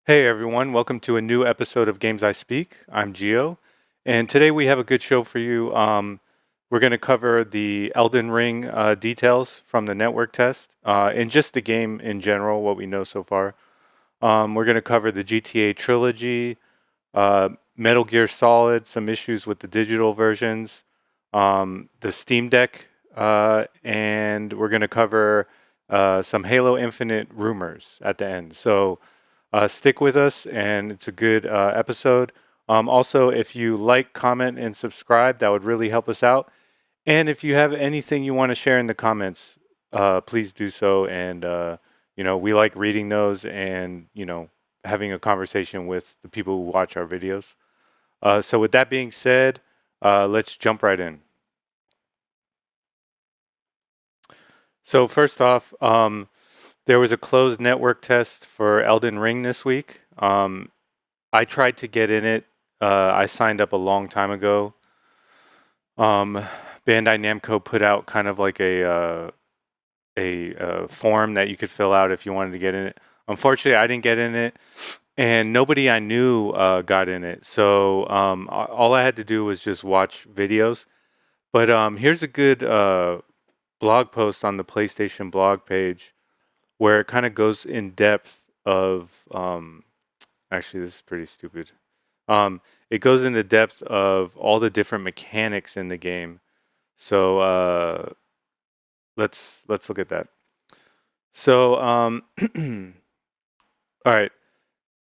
Hey everyone, welcome to a new episode of Games I Speak. I'm Geo, and today we have a good show for you. We're going to cover the Elden Ring details from the network test and just the game in general, what we know so far. We're going to cover the GTA Trilogy, Metal Gear Solid, some issues with the digital versions, the Steam Deck, and we're going to cover some Halo Infinite rumors at the end. So stick with us, and it's a good episode. Also, if you like, comment, and subscribe, that would really help us out. And if you have anything you want to share in the comments, please do so. And we like reading those, and having a conversation with the people who watch our videos. So, with that being said, let's jump right in. So, first off, there was a closed network test for Elden Ring this week. I tried to get in it. I signed up a long time ago. Um, Bandai Namco put out kind of like a form that you could fill out if you wanted to get in it. Unfortunately, I didn't get in it, and nobody I knew got in it. So all I had to do was just watch videos. But here's a good blog post on the PlayStation blog page where it kind of goes in depth of. Actually, this is pretty stupid. It goes into depth of all the different mechanics in the game. So let's look at that. So all right.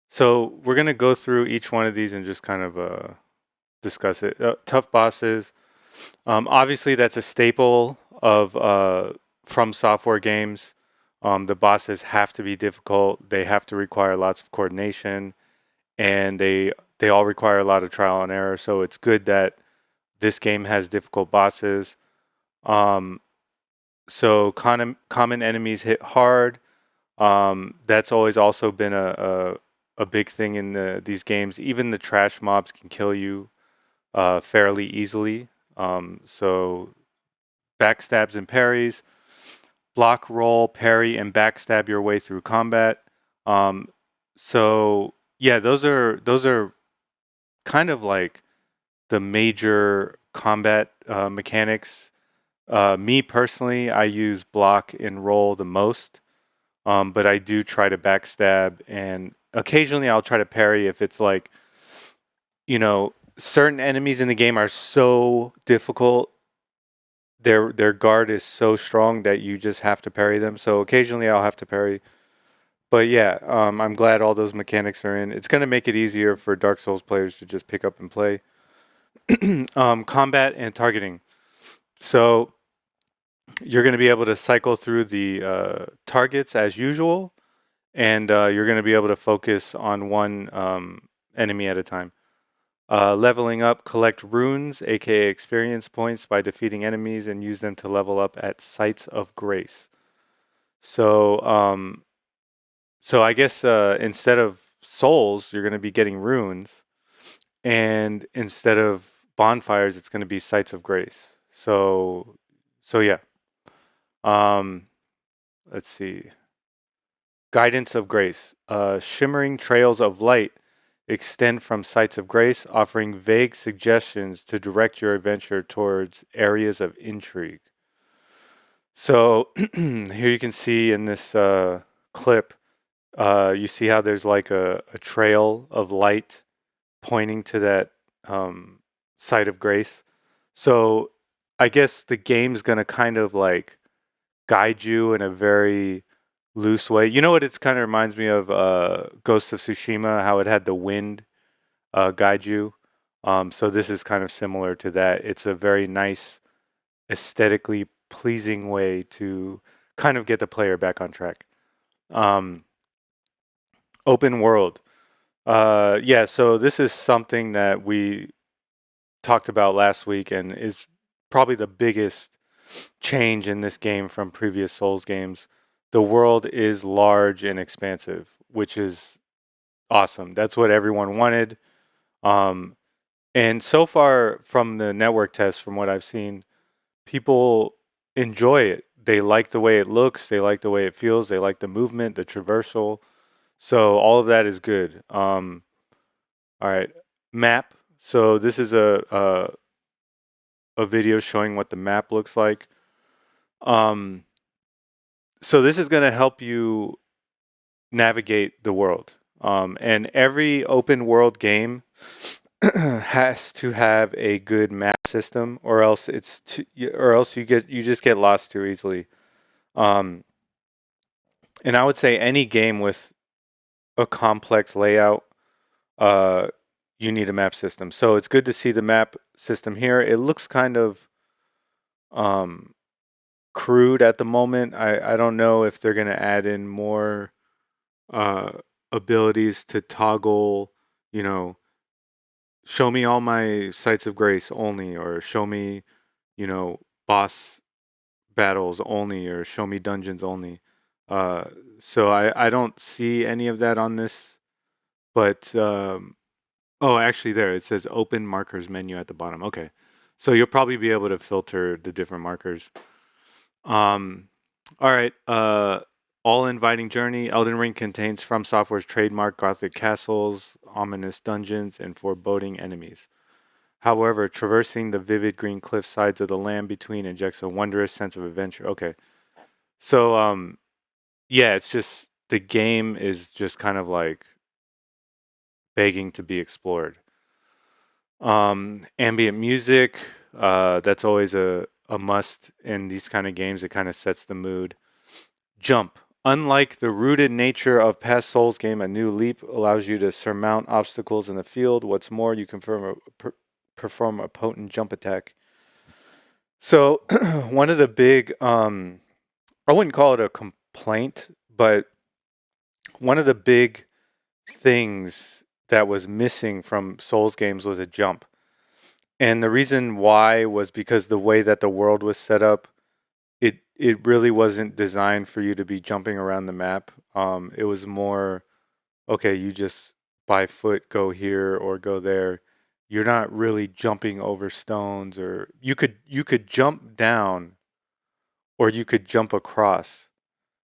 So we're gonna go through each one of these and just kind of discuss it. Tough bosses. Obviously, that's a staple of From Software games. The bosses have to be difficult. They have to require lots of coordination, and they all require a lot of trial and error. So it's good that this game has difficult bosses. So common enemies hit hard. That's always also been a big thing in these games. Even the trash mobs can kill you fairly easily. So backstabs and parries, block, roll, parry, and backstab your way through combat. So yeah, those are kind of like the major combat mechanics. Me personally, I use block and roll the most, but I do try to backstab, and occasionally I'll try to parry if it's like, certain enemies in the game are so difficult. Their guard is so strong that you just have to parry them. So occasionally I'll have to parry. But yeah, I'm glad all those mechanics are in. It's going to make it easier for Dark Souls players to just pick up and play. Combat and targeting. So you're going to be able to cycle through the targets as usual, and you're going to be able to focus on one enemy at a time. Leveling up, collect runes, aka experience points, by defeating enemies and use them to level up at sites of grace. So, so I guess instead of souls, you're going to be getting runes, and instead of bonfires, it's going to be sites of grace. So yeah. Um, let's see. Guidance of grace. Shimmering trails of light extend from sites of grace, offering vague suggestions to direct your adventure towards areas of intrigue. So here you can see in this clip, you see how there's like a trail of light pointing to that site of grace. So I guess the game's going to kind of like guide you in a very loose way. You know what? It's kind of reminds me of Ghost of Tsushima, how it had the wind guide you. So this is kind of similar to that. It's a very nice, aesthetically pleasing way to kind of get the player back on track. Um, Open world. Yeah, so this is something that we talked about last week and is probably the biggest change in this game from previous Souls games. The world is large and expansive, which is awesome. That's what everyone wanted. Um, and so far from the network test, from what I've seen, people enjoy it. They like the way it looks. They like the way it feels. They like the movement, the traversal. So all of that is good. All right, map. So this is a video showing what the map looks like. Um, so this is going to help you navigate the world. And every open world game has to have a good map system, or else or else you just get lost too easily. Um, and I would say any game with a complex layout, uh, you need a map system. So it's good to see the map system here. It looks kind of um, crude at the moment. I don't know if they're going to add in more uh, abilities to toggle, you know, show me all my sites of grace only, or show me, boss battles only, or show me dungeons only. Uh, so I don't see any of that on this, but oh, actually, there it says open markers menu at the bottom. Okay, so you'll probably be able to filter the different markers. All right. All inviting journey. Elden Ring contains From Software's trademark gothic castles, ominous dungeons, and foreboding enemies. However, traversing the vivid green cliff sides of the land between injects a wondrous sense of adventure. Okay. So, yeah, it's just the game is just kind of like begging to be explored. Ambient music, that's always a must in these kind of games. It kind of sets the mood. Jump. Unlike the rooted nature of past Souls game, a new leap allows you to surmount obstacles in the field. What's more, you can perform a potent jump attack. So, one of the big, I wouldn't call it a complaint, but one of the big things that was missing from Souls games was a jump. And the reason why was because the way that the world was set up, it really wasn't designed for you to be jumping around the map. It was more, okay, you just by foot go here or go there. You're not really jumping over stones, or you could jump down or you could jump across,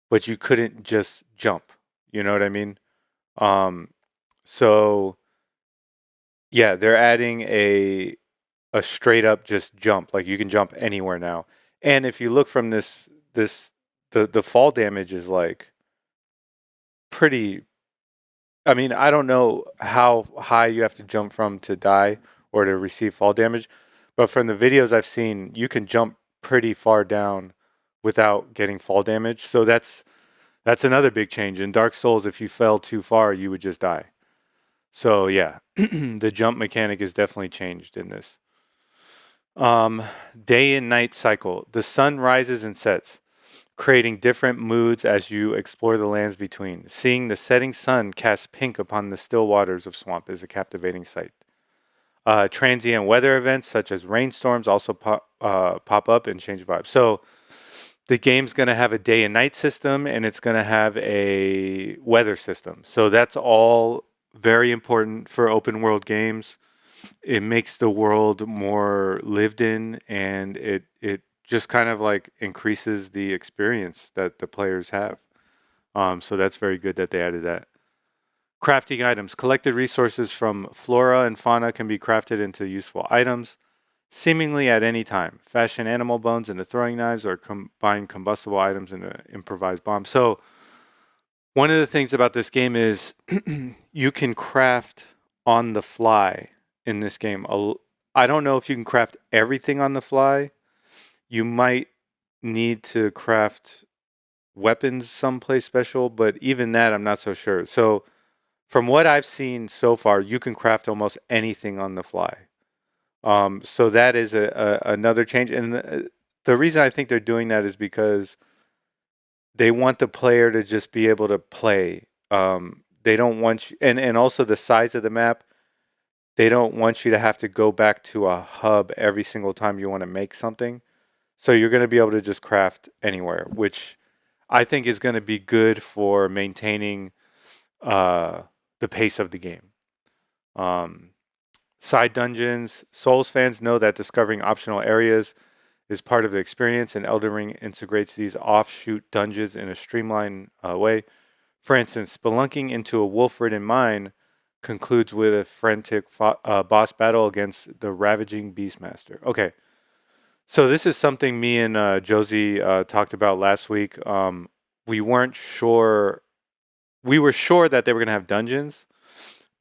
but you couldn't just jump. You know what I mean? Um, so yeah, they're adding a straight up just jump. Like you can jump anywhere now. And if you look from this the fall damage is like pretty. I mean, I don't know how high you have to jump from to die or to receive fall damage, but from the videos I've seen, you can jump pretty far down without getting fall damage. So that's another big change. In Dark Souls, if you fell too far, you would just die. So yeah, the jump mechanic is definitely changed in this. Um, Day and night cycle. The sun rises and sets, creating different moods as you explore the lands between. Seeing the setting sun cast pink upon the still waters of swamp is a captivating sight. Transient weather events such as rainstorms also pop up and change vibes. So the game's going to have a day and night system, and it's going to have a weather system. So that's all very important for open world games. It makes the world more lived in, and it just kind of like increases the experience that the players have. So that's very good that they added that. Crafting items. Collected resources from flora and fauna can be crafted into useful items, seemingly at any time. Fashion animal bones into throwing knives, or combine combustible items into improvised bombs. So one of the things about this game is you can craft on the fly in this game. I don't know if you can craft everything on the fly. You might need to craft weapons someplace special, but even that I'm not so sure. So from what I've seen so far, you can craft almost anything on the fly. So that is another change, and the reason I think they're doing that is because they want the player to just be able to play. They don't want you, and also the size of the map. They don't want you to have to go back to a hub every single time you want to make something. So you're going to be able to just craft anywhere, which I think is going to be good for maintaining the pace of the game. Side dungeons. Souls fans know that discovering optional areas is part of the experience, and Elden Ring integrates these offshoot dungeons in a streamlined way. For instance, spelunking into a wolf-ridden mine concludes with a frantic boss battle against the ravaging Beastmaster. Okay, so this is something me and Josie talked about last week. We weren't sure. We were sure that they were going to have dungeons,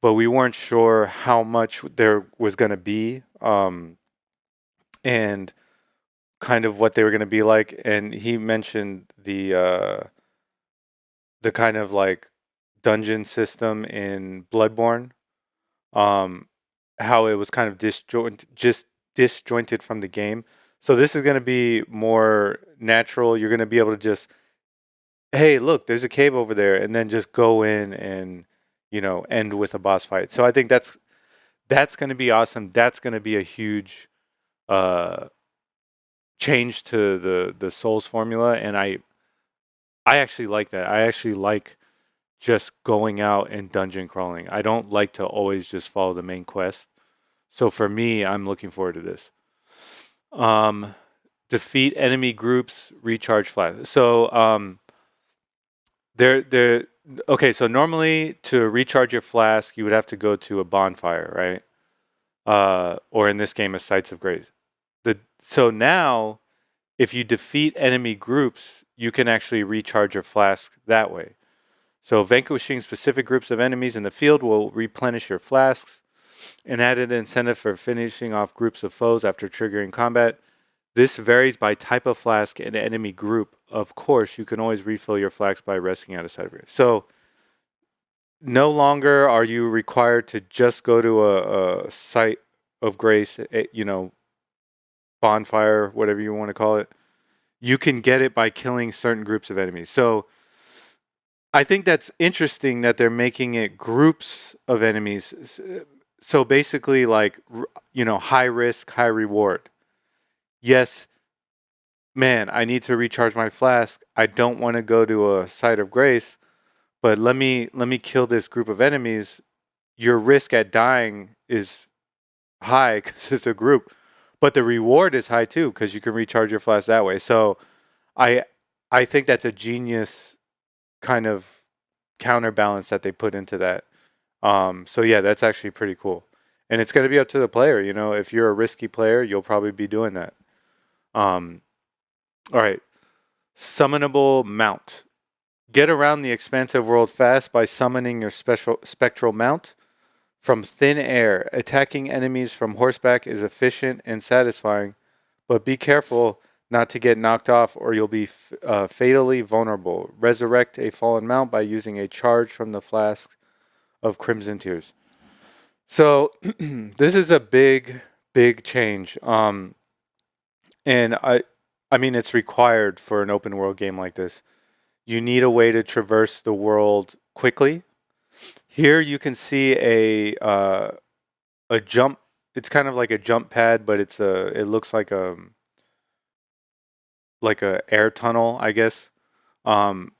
but we weren't sure how much there was going to be, and kind of what they were going to be like. And he mentioned the kind of like dungeon system in Bloodborne, um, how it was kind of disjointed from the game. So this is going to be more natural. You're going to be able to just, hey, look, there's a cave over there, and then just go in and end with a boss fight. So I think that's going to be awesome. That's going to be a huge uh, change to the Souls formula, and I actually like that. I actually like just going out and dungeon crawling. I don't like to always just follow the main quest. So for me, I'm looking forward to this. Um, Defeat enemy groups, recharge flash. So they're okay. So normally to recharge your flask, you would have to go to a bonfire, right? Or in this game, a sites of grace. So now, if you defeat enemy groups, you can actually recharge your flask that way. So vanquishing specific groups of enemies in the field will replenish your flasks. An added incentive for finishing off groups of foes after triggering combat. This varies by type of flask and enemy group. Of course, you can always refill your flasks by resting at a side of it. So no longer are you required to just go to a site of grace, bonfire, whatever you want to call it. You can get it by killing certain groups of enemies. So I think that's interesting that they're making it groups of enemies. So basically, like, high risk, high reward. Yes, man, I need to recharge my flask. I don't want to go to a site of grace, but let me kill this group of enemies. Your risk at dying is high because it's a group, but the reward is high too because you can recharge your flask that way. So I I think that's a genius kind of counterbalance that they put into that. So yeah, that's actually pretty cool, and it's going to be up to the player. If you're a risky player, you'll probably be doing that. Um, all right, Summonable Mount. Get around the expansive world fast by summoning your special spectral mount from thin air. Attacking enemies from horseback is efficient and satisfying, but be careful not to get knocked off or you'll be fatally vulnerable. Resurrect a fallen mount by using a charge from the flask of Crimson Tears. So this is a big, big change. And I mean, it's required for an open world game like this. You need a way to traverse the world quickly. Here you can see a jump. It's kind of like a jump pad, but it looks like a air tunnel, I guess. Um,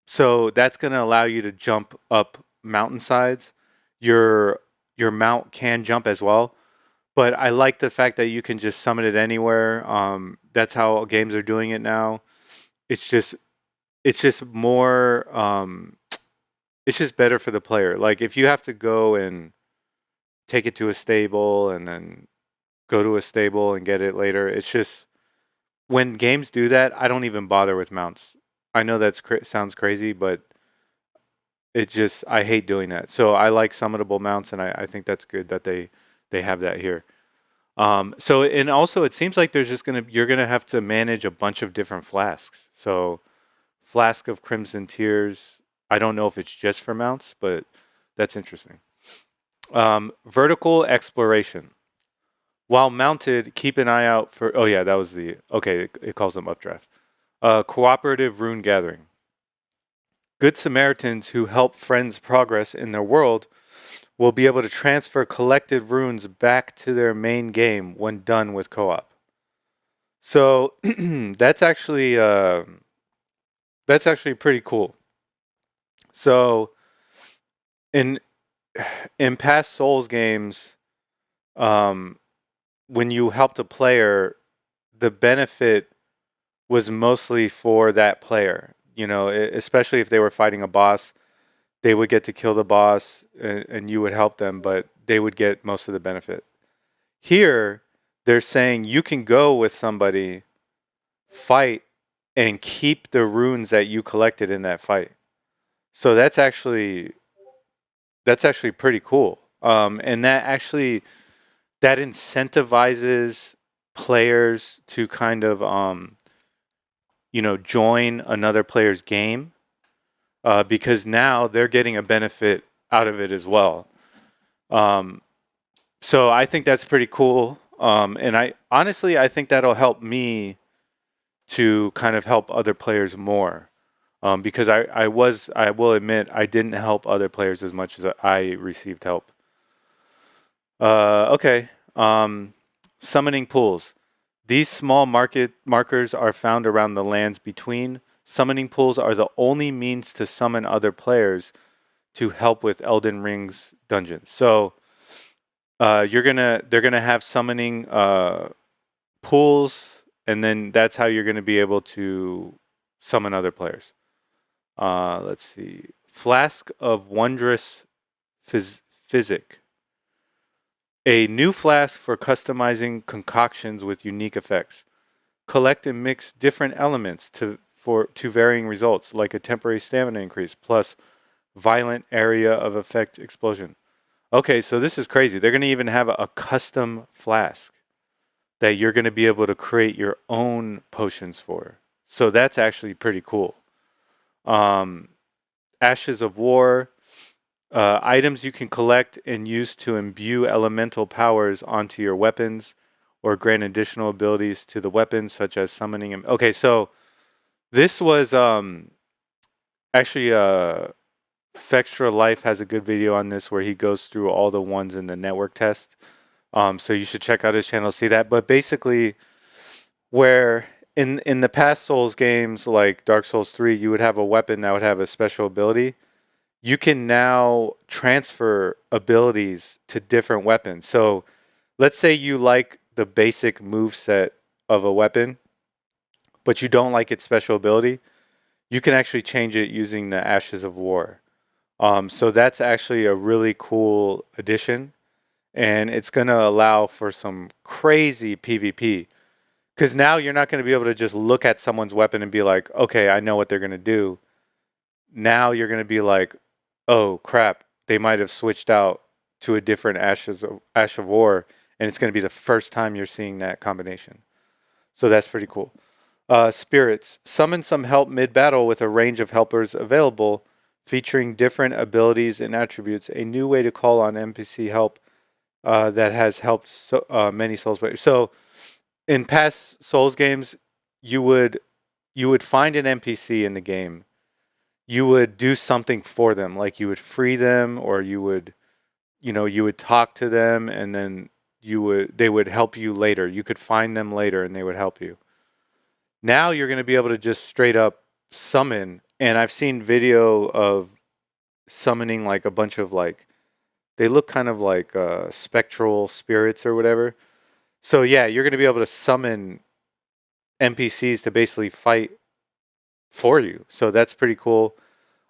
so that's going to allow you to jump up mountainsides. Your your mount can jump as well, but I like the fact that you can just summon it anywhere. That's how games are doing it now. It's just more. It's just better for the player. Like if you have to go and take it to a stable and then go to a stable and get it later, it's just when games do that, I don't even bother with mounts. I know that sounds crazy, but I hate doing that. So I like summonable mounts, and I think that's good that they have that here. So and also it seems like you're gonna have to manage a bunch of different flasks. So Flask of Crimson Tears. I don't know if it's just for mounts, but that's interesting. Vertical exploration. While mounted, keep an eye out for. Oh yeah, that was the. Okay, it calls them updraft. Cooperative rune gathering. Good Samaritans who help friends progress in their world will be able to transfer collected runes back to their main game when done with co-op. So that's actually pretty cool. So in in past Souls games, um, when you helped a player, the benefit was mostly for that player. Especially if they were fighting a boss. they would get to kill the boss, and you would help them, but they would get most of the benefit. Here, they're saying you can go with somebody, fight, and keep the runes that you collected in that fight. So that's actually pretty cool. And that incentivizes players to kind of join another player's game, because now they're getting a benefit out of it as well. Um, so I think that's pretty cool. And I think that'll help me to kind of help other players more. Because I will admit, I didn't help other players as much as I received help. Okay. Summoning pools. These small markers are found around the lands between. Summoning pools are the only means to summon other players to help with Elden Ring's dungeons. So they're gonna have summoning pools, and then that's how you're gonna be able to summon other players. Let's see. Flask of Wondrous Physic. A new flask for customizing concoctions with unique effects. Collect and mix different elements to varying results, like a temporary stamina increase plus violent area of effect explosion. Okay, so this is crazy. They're going to even have a custom flask that you're going to be able to create your own potions for. So that's actually pretty cool. Ashes of War. Items you can collect and use to imbue elemental powers onto your weapons or grant additional abilities to the weapons, such as summoning. Okay, so this was actually Fextra Life has a good video on this where he goes through all the ones in the network test. So you should check out his channel to see that. But basically, where in the past Souls games like Dark Souls 3, you would have a weapon that would have a special ability. You can now transfer abilities to different weapons. So let's say you like the basic move set of a weapon, but you don't like its special ability. You can actually change it using the Ashes of War. So that's actually a really cool addition, and it's going to allow for some crazy PvP. Because now you're not going to be able to just look at someone's weapon and be like, okay, I know what they're going to do. Now you're going to be like, oh crap, they might have switched out to a different Ash of War, and it's going to be the first time you're seeing that combination. So that's pretty cool. Spirits. Summon some help mid-battle with a range of helpers available, featuring different abilities and attributes. A new way to call on NPC help that has helped many Souls players. So in past Souls games, you would find an NPC in the game. You would do something for them, like you would free them, or you would talk to them, and then they would help you later. You could find them later, and they would help you. Now you're going to be able to just straight up summon, and I've seen video of summoning like a bunch of they look kind of like spectral spirits or whatever. So yeah, you're going to be able to summon NPCs to basically fight for you. So that's pretty cool.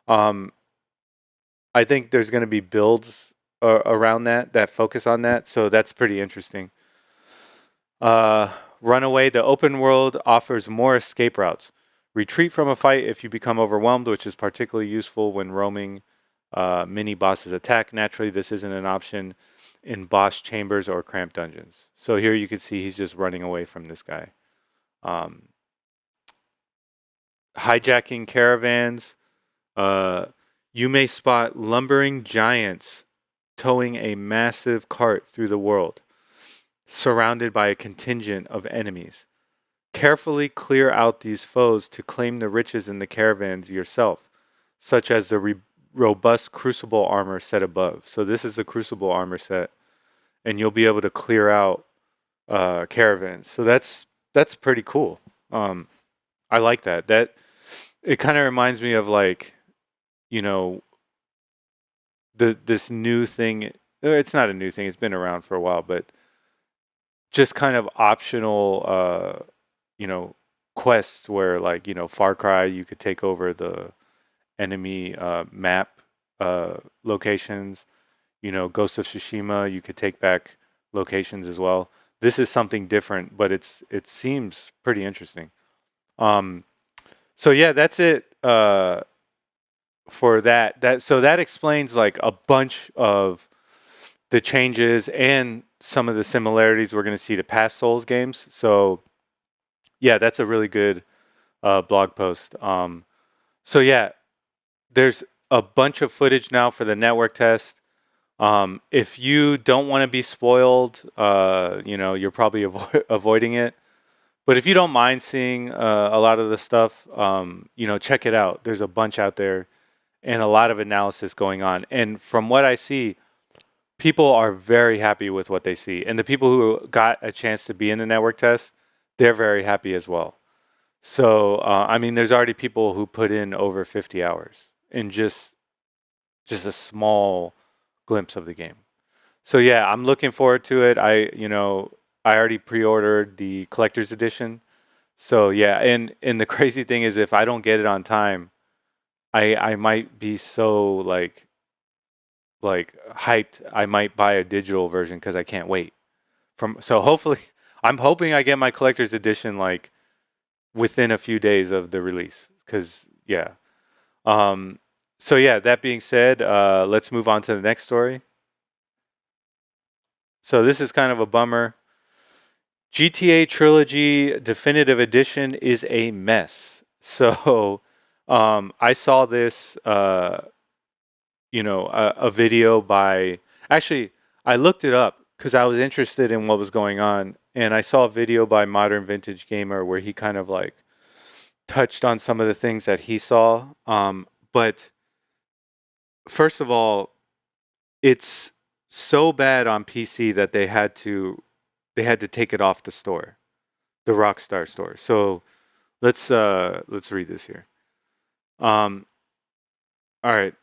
I think there's going to be builds around that focus on that. So that's pretty interesting. Runaway, the open world offers more escape routes. Retreat from a fight if you become overwhelmed, which is particularly useful when roaming mini bosses attack. Naturally, this isn't an option in boss chambers or cramped dungeons. So here you can see he's just running away from this guy. Hijacking caravans. You may spot lumbering giants towing a massive cart through the world, surrounded by a contingent of enemies. Carefully clear out these foes to claim the riches in the caravans yourself, such as the robust crucible armor set above. So this is the crucible armor set, and you'll be able to clear out caravans. So that's pretty cool. I like that. It kind of reminds me of this new thing. It's not a new thing. It's been around for a while, but just kind of optional, quests where Far Cry, you could take over the enemy map locations. Ghost of Tsushima, you could take back locations as well. This is something different, but it seems pretty interesting. Um, so yeah, that's it for that. That explains like a bunch of the changes and some of the similarities we're going to see to past Souls games. So yeah, that's a really good blog post. So yeah, there's a bunch of footage now for the network test. If you don't want to be spoiled, you're probably avoiding it. But if you don't mind seeing a lot of the stuff, check it out. There's a bunch out there and a lot of analysis going on. And from what I see, people are very happy with what they see. And the people who got a chance to be in the network test, they're very happy as well. So, there's already people who put in over 50 hours in just a small glimpse of the game. So yeah, I'm looking forward to it. I already pre-ordered the collector's edition. So yeah, and the crazy thing is, if I don't get it on time, I might be so like hyped. I might buy a digital version because I can't wait. So hopefully, I'm hoping I get my collector's edition like within a few days of the release. Because yeah. So yeah, that being said, let's move on to the next story. So this is kind of a bummer. GTA Trilogy Definitive Edition is a mess. So I saw this, a video by. Actually, I looked it up because I was interested in what was going on, and I saw a video by Modern Vintage Gamer where he kind of like touched on some of the things that he saw. But first of all, it's so bad on PC that they had to take it off the store, the Rockstar store. So let's read this here. Um, all right.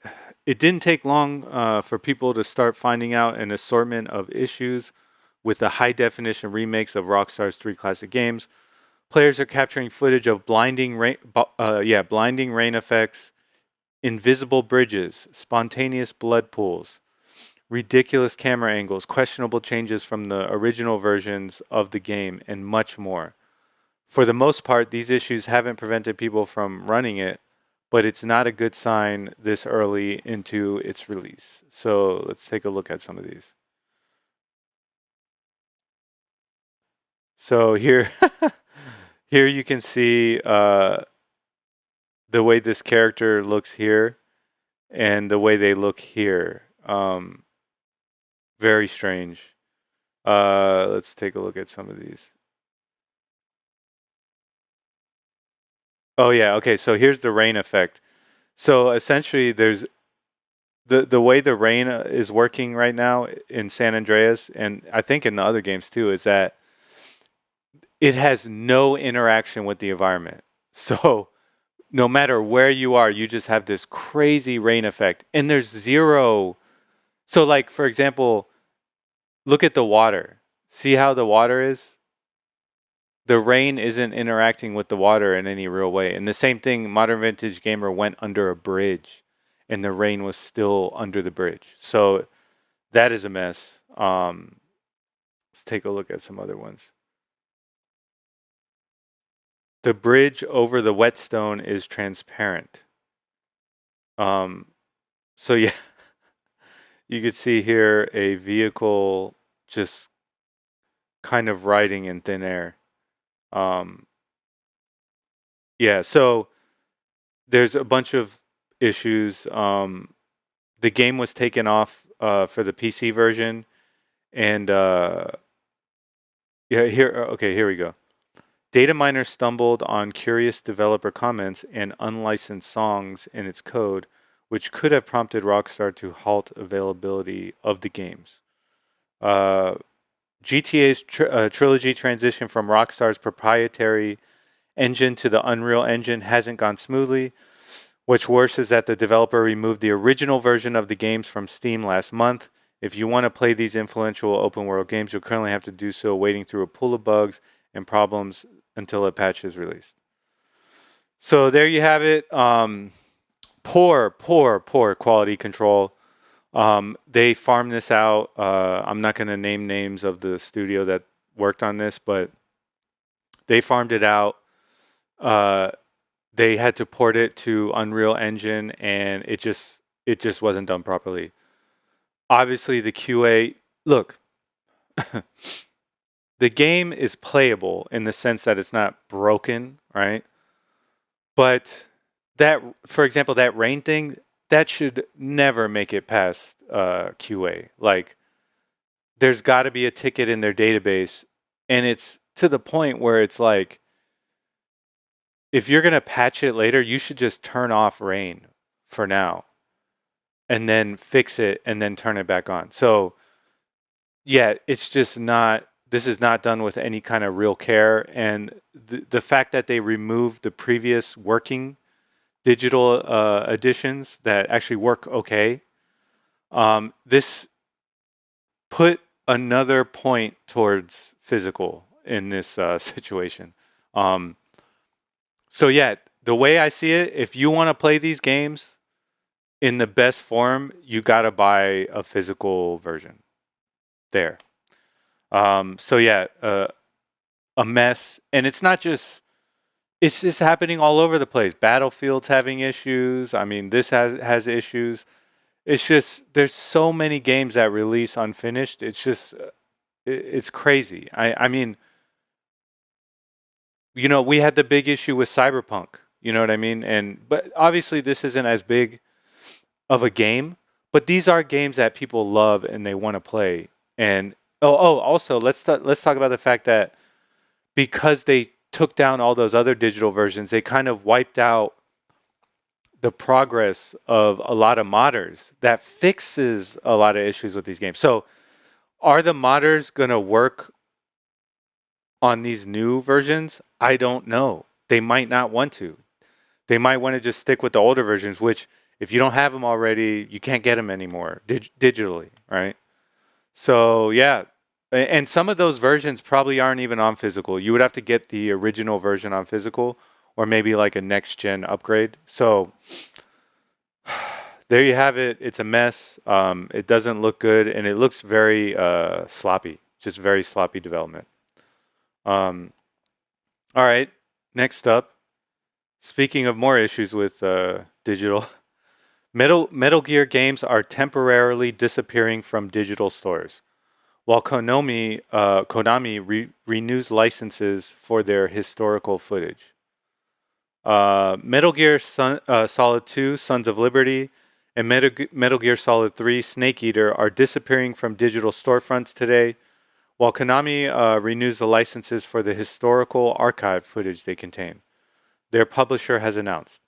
It didn't take long for people to start finding out an assortment of issues with the high definition remakes of Rockstar's three classic games. Players are capturing footage of blinding rain effects, invisible bridges, spontaneous blood pools, ridiculous camera angles, questionable changes from the original versions of the game, and much more. For the most part, these issues haven't prevented people from running it, but it's not a good sign this early into its release. So let's take a look at some of these. So here, here you can see the way this character looks here and the way they look here. Very strange. Let's take a look at some of these. Oh yeah, okay. So here's the rain effect. So essentially, there's the way the rain is working right now in San Andreas, and I think in the other games too, is that it has no interaction with the environment. So no matter where you are, you just have this crazy rain effect, and there's zero. So like for example, look at the water. See how the water is? The rain isn't interacting with the water in any real way. And the same thing, Modern Vintage Gamer went under a bridge and the rain was still under the bridge. So that is a mess. Let's take a look at some other ones. The bridge over the whetstone is transparent. So yeah, you could see here a vehicle just kind of riding in thin air. Yeah, so there's a bunch of issues. The game was taken off for the PC version, and here we go. Data miner stumbled on curious developer comments and unlicensed songs in its code, which could have prompted Rockstar to halt availability of the games. GTA's trilogy transition from Rockstar's proprietary engine to the Unreal Engine hasn't gone smoothly. What's worse is that the developer removed the original version of the games from Steam last month. If you want to play these influential open world games, you'll currently have to do so wading through a pool of bugs and problems until a patch is released. So there you have it. poor quality control. They farmed this out. I'm not going to name names of the studio that worked on this, but they farmed it out. Uh, they had to port it to Unreal Engine, and it just wasn't done properly. Obviously, the QA look. The game is playable in the sense that it's not broken, right? But that, for example, that rain thing, that should never make it past QA. Like, there's got to be a ticket in their database, and it's to the point where it's like, if you're gonna patch it later, you should just turn off rain for now, and then fix it, and then turn it back on. So, yeah, it's just not. This is not done with any kind of real care, and the fact that they removed the previous working digital editions that actually work okay. This put another point towards physical in this situation. Um, so yeah, the way I see it, if you want to play these games in the best form, you got to buy a physical version. There. So yeah, a mess, and it's not just. It's just happening all over the place. Battlefield's having issues. I mean, this has issues. It's just there's so many games that release unfinished. It's just it's crazy. I mean, we had the big issue with Cyberpunk. You know what I mean? And but obviously this isn't as big of a game, but these are games that people love and they want to play. And also let's talk about the fact that because they took down all those other digital versions, they kind of wiped out the progress of a lot of modders that fixes a lot of issues with these games. So are the modders going to work on these new versions? I don't know. They might not want to. They might want to just stick with the older versions, which if you don't have them already, you can't get them anymore digitally, right? So yeah, and some of those versions probably aren't even on physical. You would have to get the original version on physical, or maybe like a next gen upgrade. So there you have it. It's a mess. It doesn't look good, and it looks very sloppy. Just very sloppy development. Um, all right. Next up, speaking of more issues with digital, Metal Gear games are temporarily disappearing from digital stores, while Konami renews licenses for their historical footage. Metal Gear Solid 2, Sons of Liberty, and Metal Gear Solid 3, Snake Eater are disappearing from digital storefronts today, while Konami renews the licenses for the historical archive footage they contain. Their publisher has announced.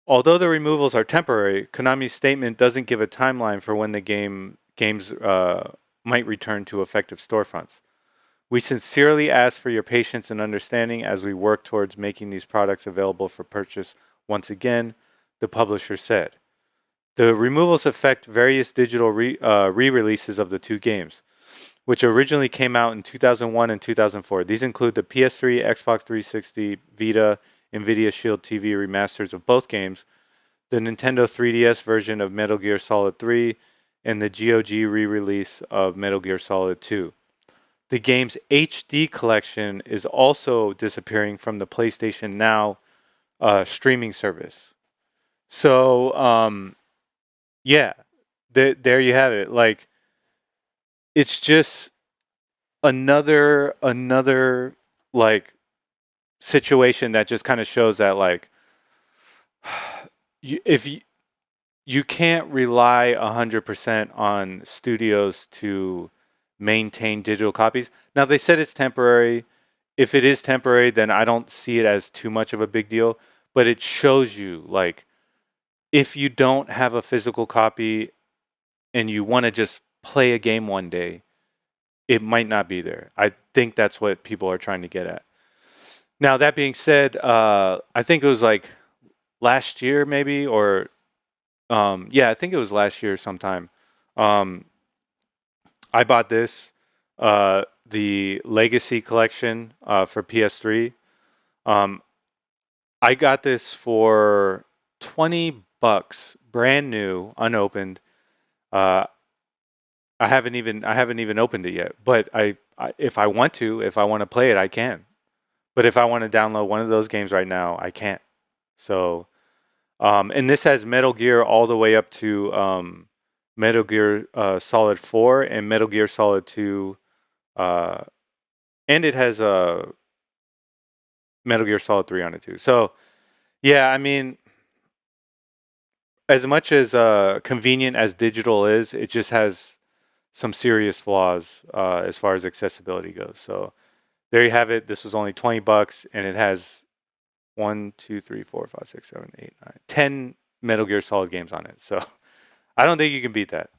Although the removals are temporary, Konami's statement doesn't give a timeline for when the games might return to effective storefronts. We sincerely ask for your patience and understanding as we work towards making these products available for purchase once again, the publisher said. The removals affect various digital re-releases of the two games, which originally came out in 2001 and 2004. These include the PS3, Xbox 360, Vita, NVIDIA Shield TV remasters of both games, the Nintendo 3DS version of Metal Gear Solid 3, and the GOG re-release of Metal Gear Solid 2. The game's HD collection is also disappearing from the PlayStation Now streaming service. So, yeah, there you have it. Like, it's just another like situation that just kind of shows that like if you can't rely 100% on studios to maintain digital copies. Now they said it's temporary. If it is temporary, then I don't see it as too much of a big deal, but it shows you like if you don't have a physical copy and you want to just play a game one day, it might not be there. I think that's what people are trying to get at. Now, that being said, I think it was like last year maybe, or yeah, I think it was last year sometime. I bought this, the Legacy Collection for PS3. I got this for $20 bucks, brand new, unopened. Uh, I haven't even opened it yet. But if I want to, if I want to play it, I can. But if I want to download one of those games right now, I can't. So, and this has Metal Gear all the way up to Metal Gear Solid 4 and Metal Gear Solid 2, uh, and it has Metal Gear Solid 3 on it too. So, yeah, I mean, as much as convenient as digital is, it just has some serious flaws as far as accessibility goes. So there you have it. This was only $20, and it has 10 Metal Gear Solid games on it. So I don't think you can beat that.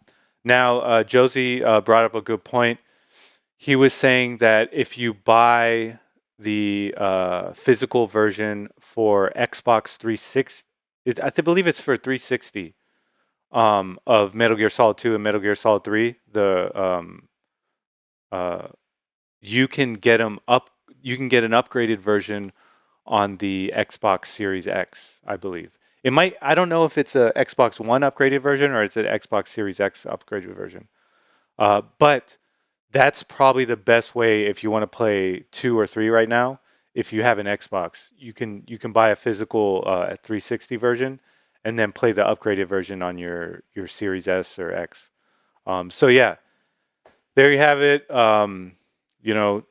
Now, Josie brought up a good point. He was saying that if you buy the physical version for Xbox 360, I believe it's for 360, of Metal Gear Solid 2 and Metal Gear Solid 3, uh, you can get them up. You can get an upgraded version on the Xbox Series X, I believe. It might. I don't know if it's a Xbox One upgraded version or it's an Xbox Series X upgraded version. But that's probably the best way if you want to play 2 or 3 right now. If you have an Xbox, you can buy a physical 360 version and then play the upgraded version on your Series S or X. So yeah, there you have it. You know,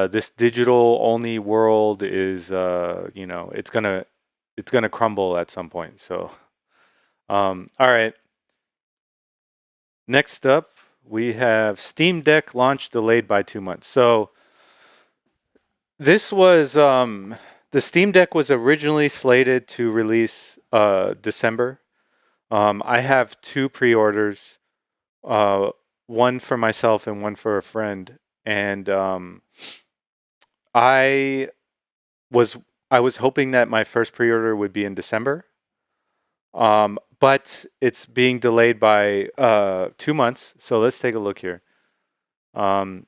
this digital only world is it's gonna crumble at some point. So all right. Next up, we have Steam Deck launch delayed by 2 months. So this was the Steam Deck was originally slated to release December. I have 2 pre-orders, one for myself and one for a friend, and I was I was hoping that my first pre-order would be in December, but it's being delayed by 2 months. So let's take a look here. Um,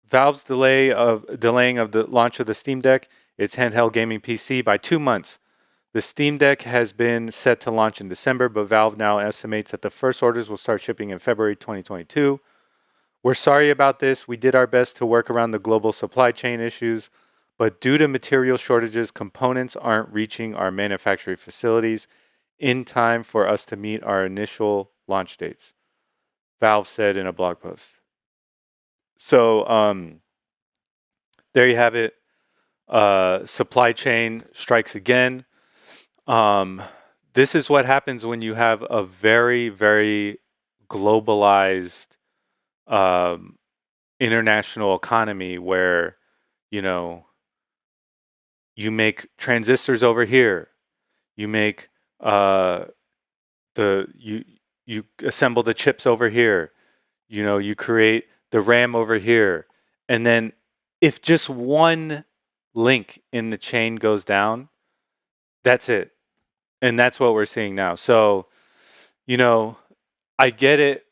Valve's delaying of the launch of the Steam Deck, its handheld gaming PC, by 2 months. The Steam Deck has been set to launch in December, but Valve now estimates that the first orders will start shipping in February 2022. We're sorry about this. We did our best to work around the global supply chain issues, but due to material shortages, components aren't reaching our manufacturing facilities in time for us to meet our initial launch dates, Valve said in a blog post. So there you have it. Supply chain strikes again. Um, this is what happens when you have a very, very globalized um, international economy where, you know, you make transistors over here, you make you assemble the chips over here, you create the RAM over here, and then if just one link in the chain goes down, that's it. And that's what we're seeing now. So, you know, I get it.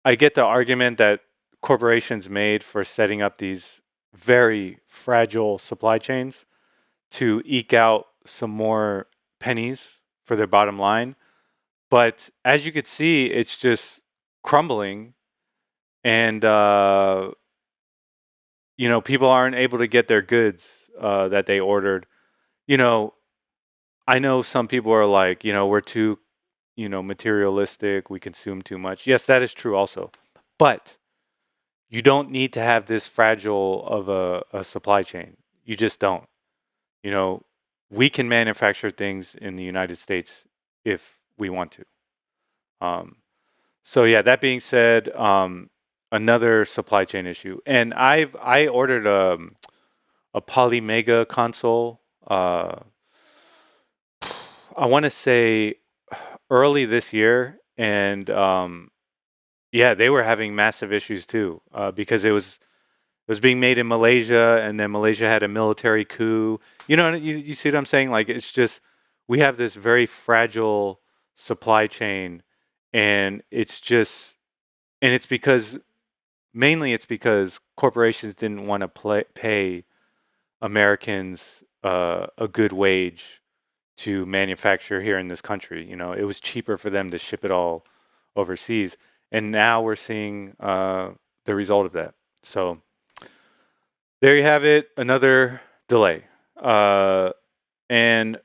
I get the argument that corporations made for setting up these very fragile supply chains to eke out some more pennies for their bottom line. But as you could see, it's just crumbling, and people aren't able to get their goods that they ordered. You know, I know some people are like, we're too, materialistic. We consume too much. Yes, that is true also, but you don't need to have this fragile of a supply chain. You just don't. You know, we can manufacture things in the United States if we want to. Um, so yeah, that being said, another supply chain issue, and I ordered a Polymega console. I want to say early this year, and yeah, they were having massive issues too because it was being made in Malaysia, and then Malaysia had a military coup. You see what I'm saying? Like, it's just, we have this very fragile supply chain, and it's because, mainly it's because corporations didn't want to pay Americans a good wage, to manufacture here in this country. You know, it was cheaper for them to ship it all overseas, and now we're seeing the result of that. So there you have it, another delay. And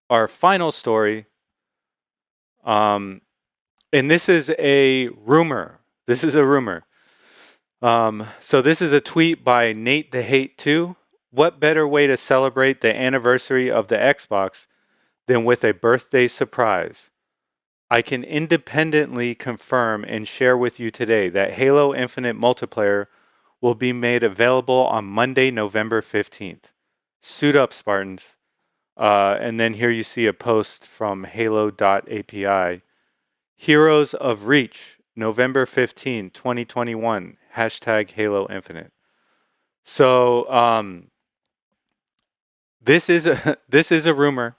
our final story, and this is a rumor. This is a rumor. So this is a tweet by Nate the Hate 2. What better way to celebrate the anniversary of the Xbox than with a birthday surprise? I can independently confirm and share with you today that Halo Infinite multiplayer will be made available on Monday, November 15th. Suit up, Spartans. And then here you see a post from halo.api. Heroes of Reach, November 15, 2021. Hashtag Halo Infinite. So this is a rumor.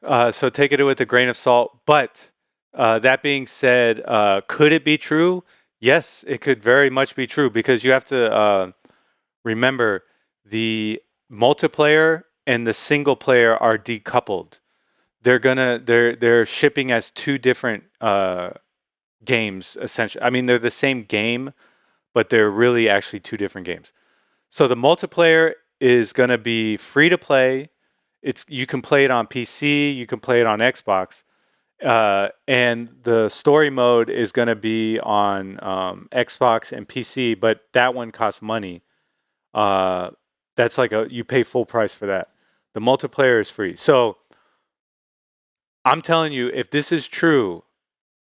So take it with a grain of salt. But that being said, could it be true? Yes, it could very much be true, because you have to remember the multiplayer and the single player are decoupled. They're shipping as two different games, essentially. I mean, they're the same game, but they're really actually two different games. So the multiplayer is going to be free to play. You can play it on PC, you can play it on Xbox, and the story mode is going to be on Xbox and PC, but that one costs money. That's like you pay full price for that. The multiplayer is free. So I'm telling you, if this is true,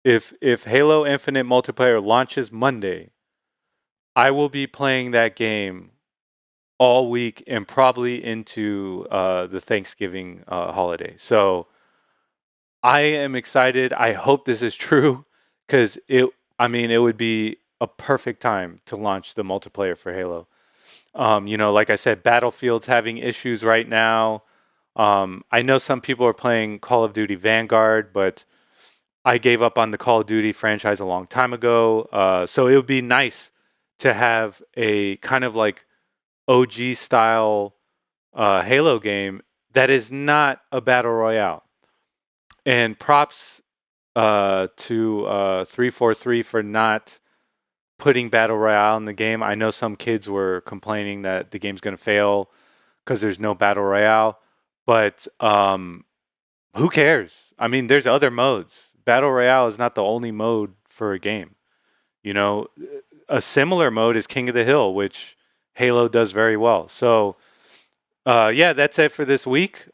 if Halo Infinite multiplayer launches Monday, I will be playing that game all week and probably into the Thanksgiving holiday. So I am excited. I hope this is true, because it would be a perfect time to launch the multiplayer for Halo. Like I said, Battlefield's having issues right now. I know some people are playing Call of Duty Vanguard, but I gave up on the Call of Duty franchise a long time ago. So it would be nice to have a kind of like OG style Halo game that is not a battle royale. And props to 343 for not putting battle royale in the game. I know some kids were complaining that the game's going to fail because there's no battle royale, but who cares? I mean, there's other modes. Battle royale is not the only mode for a game. You know, a similar mode is King of the Hill, which Halo does very well. So yeah, that's it for this week.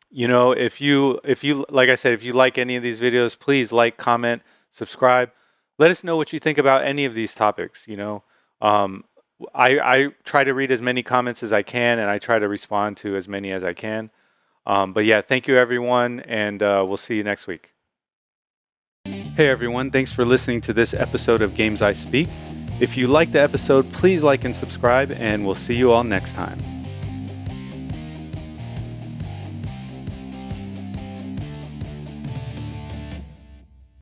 If you like I said, if you like any of these videos, please like, comment, subscribe. Let us know what you think about any of these topics. I try to read as many comments as I can, and I try to respond to as many as I can. But yeah, thank you everyone, and we'll see you next week. Hey everyone, thanks for listening to this episode of Games I Speak. If you liked the episode, please like and subscribe, and we'll see you all next time.